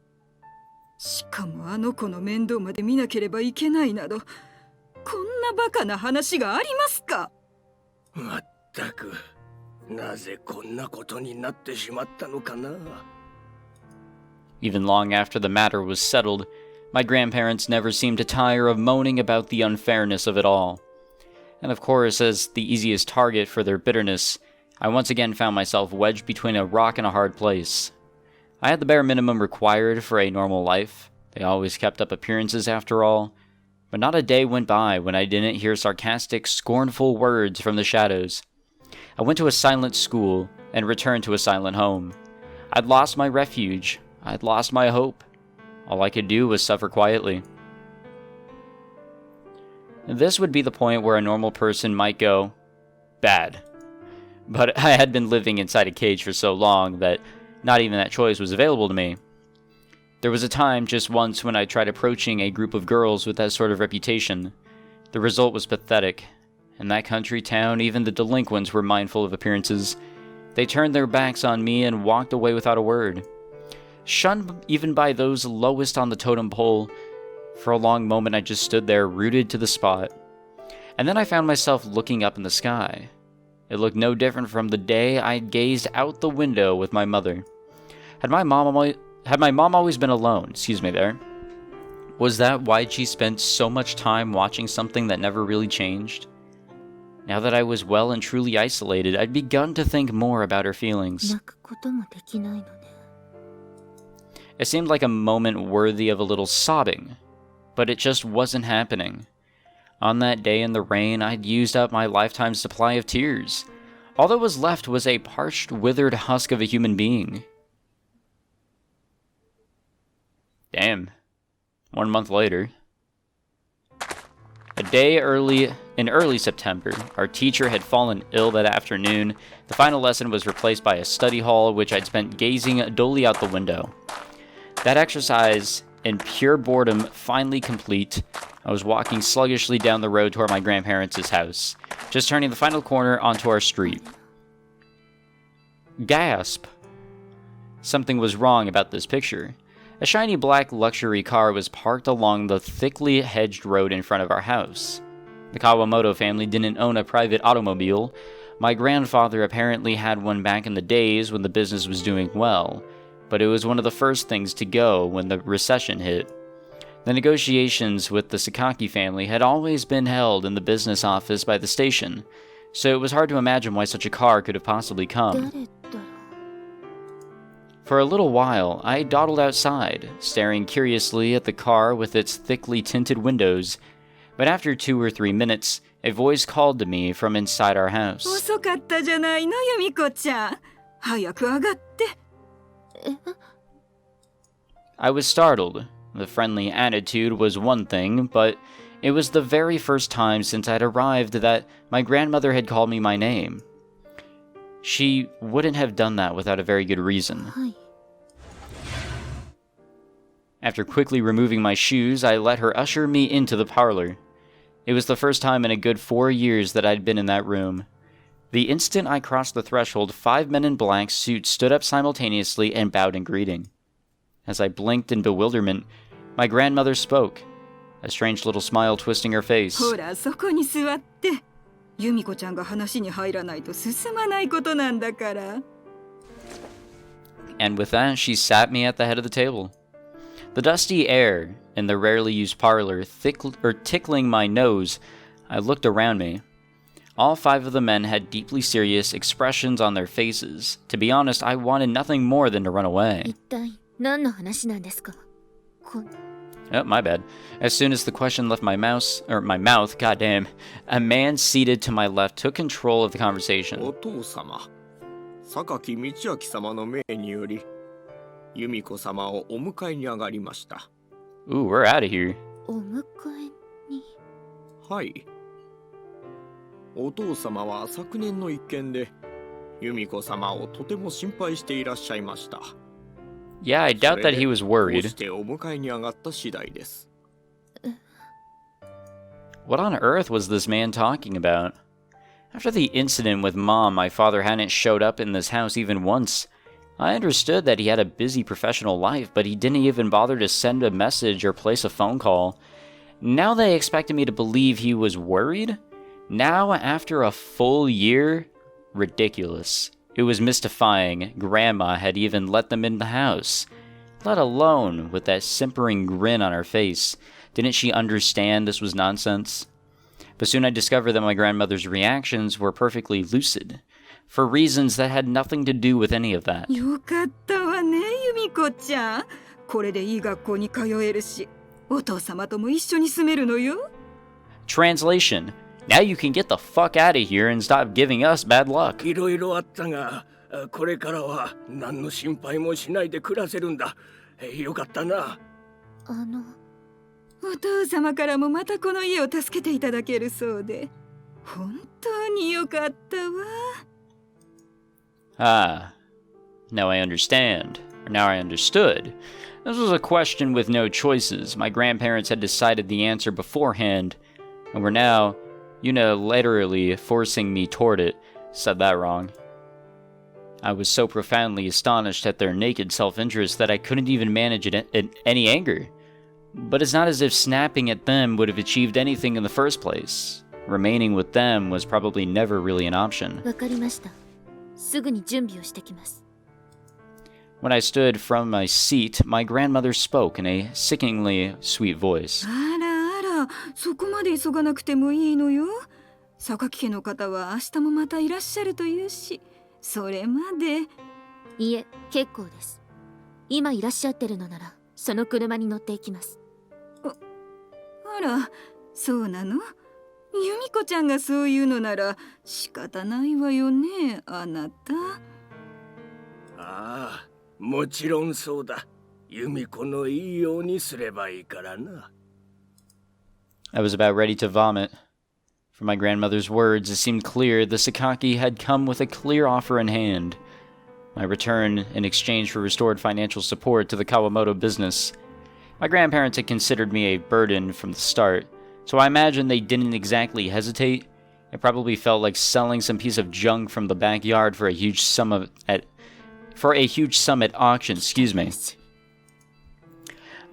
しかもあの子の面倒まで見なければいけないなど、こんなバカな話がありますか。まったく、なぜこんなことになってしまったのかな。Even long after the matter was settled, my grandparents never seemed to tire of moaning about the unfairness of it all. And of course, as the easiest target for their bitterness, I once again found myself wedged between a rock and a hard place. I had the bare minimum required for a normal life. They always kept up appearances after all. But not a day went by when I didn't hear sarcastic, scornful words from the shadows. I went to a silent school and returned to a silent home. I'd lost my refuge. I'd lost my hope. All I could do was suffer quietly. This would be the point where a normal person might go, bad. But I had been living inside a cage for so long that not even that choice was available to me. There was a time just once when I tried approaching a group of girls with that sort of reputation. The result was pathetic. In that country town, even the delinquents were mindful of appearances. They turned their backs on me and walked away without a word. Shunned even by those lowest on the totem pole, for a long moment I just stood there, rooted to the spot. And then I found myself looking up in the sky. It looked no different from the day I gazed out the window with my mother. Had my mom always been alone? Was that why she spent so much time watching something that never really changed? Now that I was well and truly isolated, I'd begun to think more about her feelings. It seemed like a moment worthy of a little sobbing, but it just wasn't happening. On that day in the rain, I'd used up my lifetime supply of tears. All that was left was a parched, withered husk of a human being. Damn. 1 month later. In early September, our teacher had fallen ill that afternoon. The final lesson was replaced by a study hall, which I'd spent gazing dully out the window. That exercise in pure boredom finally complete, I was walking sluggishly down the road toward my grandparents' house, just turning the final corner onto our street. Gasp! Something was wrong about this picture. A shiny black luxury car was parked along the thickly hedged road in front of our house. The Kawamoto family didn't own a private automobile. My grandfather apparently had one back in the days when the business was doing well, but it was one of the first things to go when the recession hit. The negotiations with the Sakaki family had always been held in the business office by the station, so it was hard to imagine why such a car could have possibly come. For a little while, I dawdled outside, staring curiously at the car with its thickly tinted windows, but after 2 or 3 minutes, a voice called to me from inside our house. 遅かったじゃないの、由美子ちゃん。早く上がって。I was startled. The friendly attitude was one thing, but it was the very first time since I'd arrived that my grandmother had called me my name. She wouldn't have done that without a very good reason. After quickly removing my shoes, I let her usher me into the parlor. It was the first time in a good 4 years that I'd been in that room. The instant I crossed the threshold, 5 men in black suits stood up simultaneously and bowed in greeting. As I blinked in bewilderment, my grandmother spoke, a strange little smile twisting her face. ほら、そこに座って。由美子ちゃんが話に入らないと進まないことなんだから。And with that, she sat me at the head of the table. The dusty air in the rarely used parlor tickling my nose, I looked around me. All 5 of the men had deeply serious expressions on their faces. To be honest, I wanted nothing more than to run away. 一体何の話なんですか？ Oh, my bad. As soon as the question left my mouth, goddamn, a man seated to my left took control of the conversation. お父様、榊道明様の命により、由美子様をお迎えに上がりました。Ooh, we're out of here. お迎えに。はい。お父様は昨年の一件で、由美子様をとても心配していらっしゃいました。Yeah, I doubt that he was こう worried. してお迎えに上がった次第です。What on earth was this man talking about? After the incident with Mom, my father hadn't showed up in this house even once. I understood that he had a busy professional life, but he didn't even bother to send a message or place a phone call. Now they expected me to believe he was worried? Now, after a full year? Ridiculous. It was mystifying. Grandma had even let them in the house. Let alone with that simpering grin on her face. Didn't she understand this was nonsense? But soon I discovered that my grandmother's reactions were perfectly lucid, for reasons that had nothing to do with any of that. よかったわね、由美子ちゃん。これでいい学校に通えるし、お父様とも一緒に住めるのよ。Translation. Now you can get the fuck out of here and stop giving us bad luck. いろいろあったが、これからは何の心配もしないで暮らせるんだ。よかったな。お父様からもまたこの家を助けていただけるそうで、本当によかったわ。Ah, now I understand. Or now I understood. This was a question with no choices. My grandparents had decided the answer beforehand, and were now, unilaterally forcing me toward it. Said that wrong. I was so profoundly astonished at their naked self-interest that I couldn't even manage it in any anger. But it's not as if snapping at them would have achieved anything in the first place. Remaining with them was probably never really an option. わかりました。すぐに準備をしてきます。 When I stood from my seat, my grandmother spoke in a sickeningly sweet voice. あらあら、そこまで急がなくてもいいのよ。榊家の方は明日もまたいらっしゃるというし、それまで。いえ、結構です。今いらっしゃってるのなら、その車に乗っていきます。あら、そうなの？由美子ちゃんがそう言うのなら仕方ないわよね、あなた。ああ、もちろんそうだ。由美子のいいようにすればいいからな。I was about ready to vomit. From my grandmother's words, it seemed clear the Sakaki had come with a clear offer in hand. My return in exchange for restored financial support to the Kawamoto business. My grandparents had considered me a burden from the start, so I imagine they didn't exactly hesitate. It probably felt like selling some piece of junk from the backyard for a huge sum at auction, excuse me.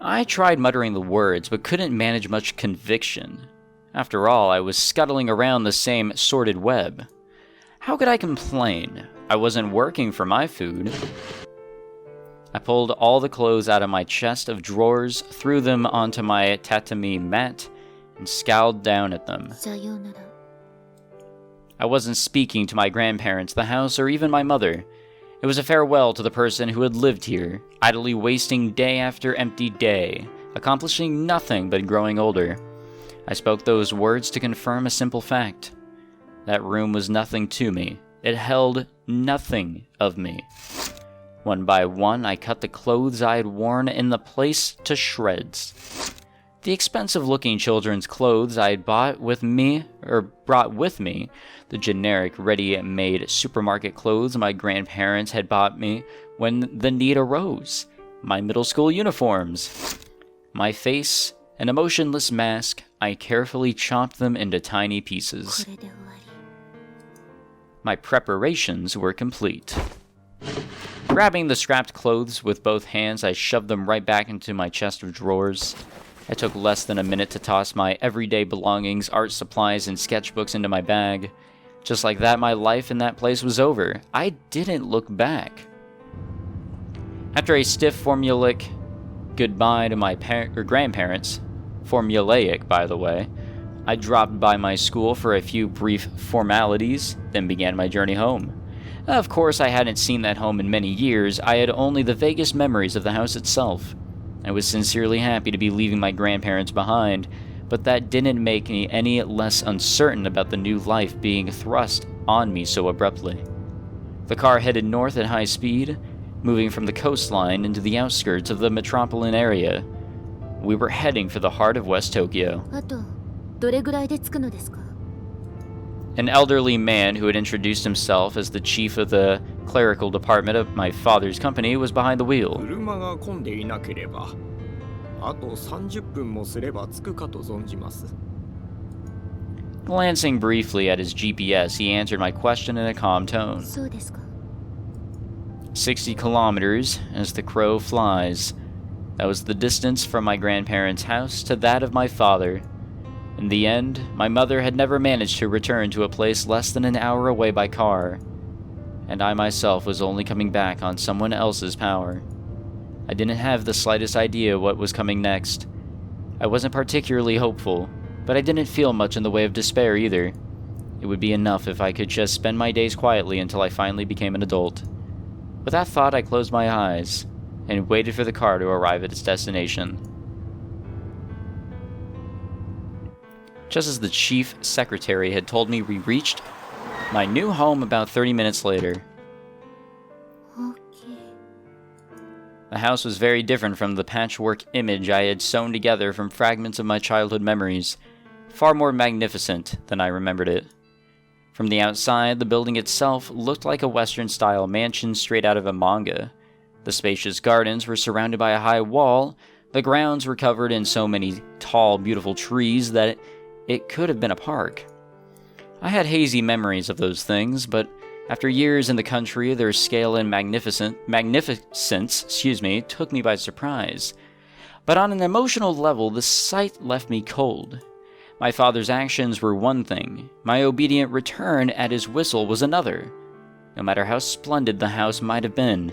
I tried muttering the words, but couldn't manage much conviction. After all, I was scuttling around the same sordid web. How could I complain? I wasn't working for my food. I pulled all the clothes out of my chest of drawers, threw them onto my tatami mat, and scowled down at them. I wasn't speaking to my grandparents, the house, or even my mother. It was a farewell to the person who had lived here, idly wasting day after empty day, accomplishing nothing but growing older. I spoke those words to confirm a simple fact. That room was nothing to me. It held nothing of me. One by one, I cut the clothes I had worn in the place to shreds. The expensive-looking children's clothes I had brought with me, the generic, ready-made supermarket clothes my grandparents had bought me when the need arose, my middle school uniforms. My face, an emotionless mask, I carefully chopped them into tiny pieces. My preparations were complete. Grabbing the scrapped clothes with both hands, I shoved them right back into my chest of drawers. It took less than a minute to toss my everyday belongings, art supplies, and sketchbooks into my bag. Just like that, my life in that place was over. I didn't look back. After a stiff formulaic goodbye to my grandparents, formulaic, by the way, I dropped by my school for a few brief formalities, then began my journey home. Of course, I hadn't seen that home in many years. I had only the vaguest memories of the house itself. I was sincerely happy to be leaving my grandparents behind, but that didn't make me any less uncertain about the new life being thrust on me so abruptly. The car headed north at high speed, moving from the coastline into the outskirts of the metropolitan area. We were heading for the heart of West Tokyo. An elderly man who had introduced himself as the chief of the clerical department of my father's company was behind the wheel. 車が混んでいなければ、あと30分もすれば着くかと存じます。 Glancing briefly at his GPS, he answered my question in a calm tone. 60 kilometers, as the crow flies. That was the distance from my grandparents' house to that of my father. In the end, my mother had never managed to return to a place less than an hour away by car, and I myself was only coming back on someone else's power. I didn't have the slightest idea what was coming next. I wasn't particularly hopeful, but I didn't feel much in the way of despair either. It would be enough if I could just spend my days quietly until I finally became an adult. With that thought, I closed my eyes and waited for the car to arrive at its destination. Just as the chief secretary had told me, we reached my new home about 30 minutes later. The house was very different from the patchwork image I had sewn together from fragments of my childhood memories, far more magnificent than I remembered it. From the outside, the building itself looked like a Western-style mansion straight out of a manga. The spacious gardens were surrounded by a high wall. The grounds were covered in so many tall, beautiful trees that it could have been a park. I had hazy memories of those things, but after years in the country, their scale and magnificence, took me by surprise. But on an emotional level, the sight left me cold. My father's actions were one thing. My obedient return at his whistle was another. No matter how splendid the house might have been,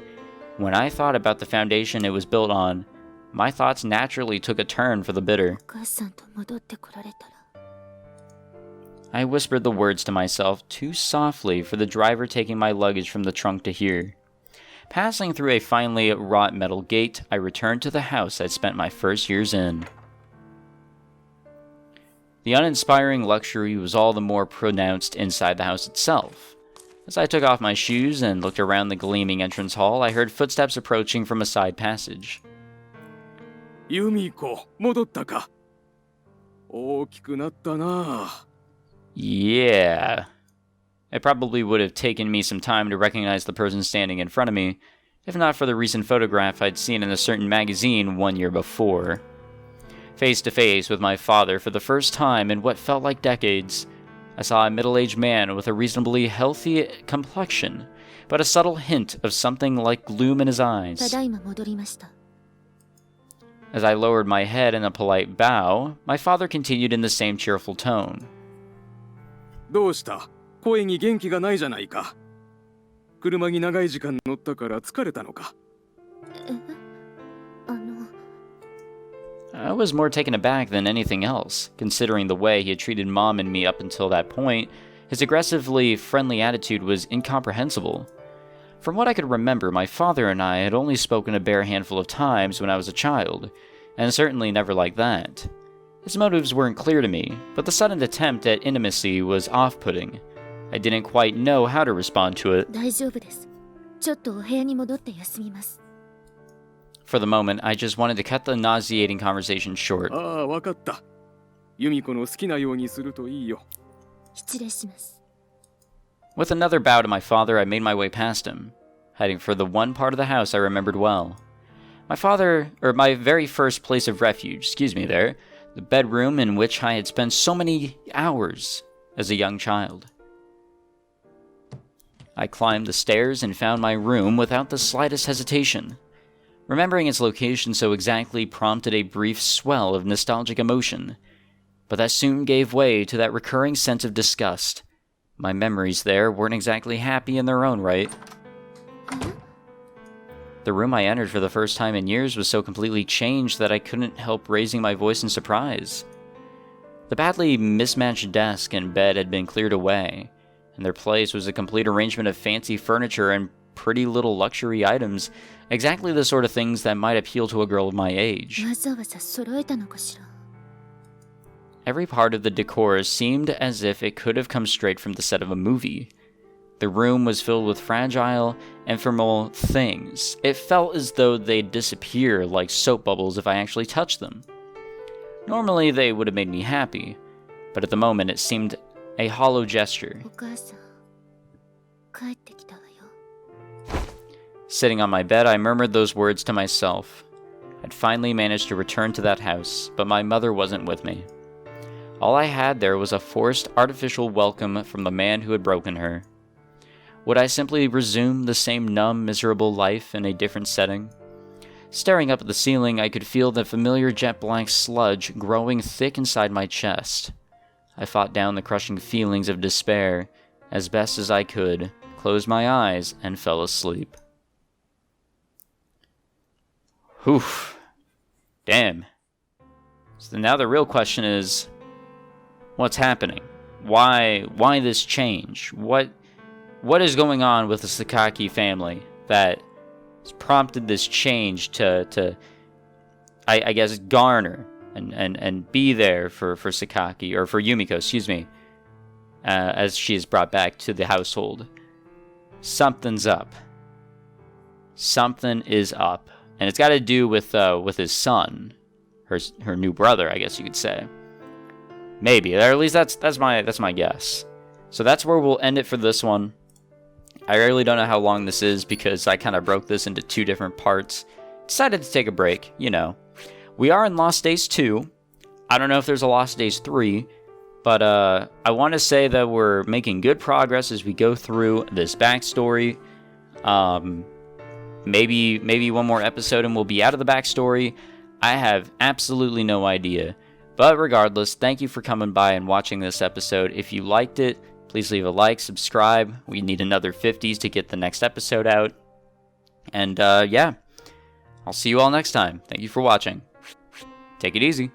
when I thought about the foundation it was built on, my thoughts naturally took a turn for the bitter. I whispered the words to myself too softly for the driver taking my luggage from the trunk to hear. Passing through a finely wrought metal gate, I returned to the house I'd spent my first years in. The uninspiring luxury was all the more pronounced inside the house itself. As I took off my shoes and looked around the gleaming entrance hall, I heard footsteps approaching from a side passage. Yumiko, 戻ったか? 大きくなったな. Yeah. It probably would have taken me some time to recognize the person standing in front of me, if not for the recent photograph I'd seen in a certain magazine 1 year before. Face to face with my father for the first time in what felt like decades, I saw a middle-aged man with a reasonably healthy complexion, but a subtle hint of something like gloom in his eyes. ただいま戻りました。 As I lowered my head in a polite bow, my father continued in the same cheerful tone. どうした? 声に元気がないじゃないか。車に長い時間乗ったから疲れたのか。I was more taken aback than anything else, considering the way he had treated Mom and me up until that point. His aggressively friendly attitude was incomprehensible. From what I could remember, my father and I had only spoken a bare handful of times when I was a child, and certainly never like that. His motives weren't clear to me, but the sudden attempt at intimacy was off-putting. I didn't quite know how to respond to it. 大丈夫です。ちょっとお部屋に戻って休みます。 For the moment, I just wanted to cut the nauseating conversation short. ああ、わかった。ユミコの好きなようにするといいよ。失礼します。 With another bow to my father, I made my way past him, heading for the one part of the house I remembered well. My very first place of refuge, the bedroom in which I had spent so many hours as a young child. I climbed the stairs and found my room without the slightest hesitation. Remembering its location so exactly prompted a brief swell of nostalgic emotion, but that soon gave way to that recurring sense of disgust. My memories there weren't exactly happy in their own right. The room I entered for the first time in years was so completely changed that I couldn't help raising my voice in surprise. The badly mismatched desk and bed had been cleared away. In their place was a complete arrangement of fancy furniture and pretty little luxury items, exactly the sort of things that might appeal to a girl of my age. わざわざ揃えたのかしら。 Every part of the decor seemed as if it could have come straight from the set of a movie. The room was filled with fragile, ephemeral things. It felt as though they'd disappear like soap bubbles if I actually touched them. Normally, they would have made me happy, but at the moment it seemed a hollow gesture. お母さん、帰ってきたわよ。 Sitting on my bed, I murmured those words to myself. I'd finally managed to return to that house, but my mother wasn't with me. All I had there was a forced, artificial welcome from the man who had broken her. Would I simply resume the same numb, miserable life in a different setting? Staring up at the ceiling, I could feel the familiar jet-black sludge growing thick inside my chest. I fought down the crushing feelings of despair as best as I could, closed my eyes, and fell asleep. Whew. Damn. So now the real question is, what's happening? Why this change? What is going on with the Sakaki family that has prompted this change to I guess garner and be there for Sakaki, or for Yumiko, as she is brought back to the household? Something's up. Something is up. And it's got to do with his son, her new brother, I guess you could say. Maybe, or at least that's my guess. So that's where we'll end it for this one. I really don't know how long this is because I kind of broke this into two different parts. Decided to take a break, you know. We are in Lost Days 2. I don't know if there's a Lost Days 3, but I want to say that we're making good progress as we go through this backstory. Maybe one more episode and we'll be out of the backstory. I have absolutely no idea. But regardless, thank you for coming by and watching this episode. If you liked it, please leave a like, subscribe. We need another 50s to get the next episode out. And yeah, I'll see you all next time. Thank you for watching. Take it easy.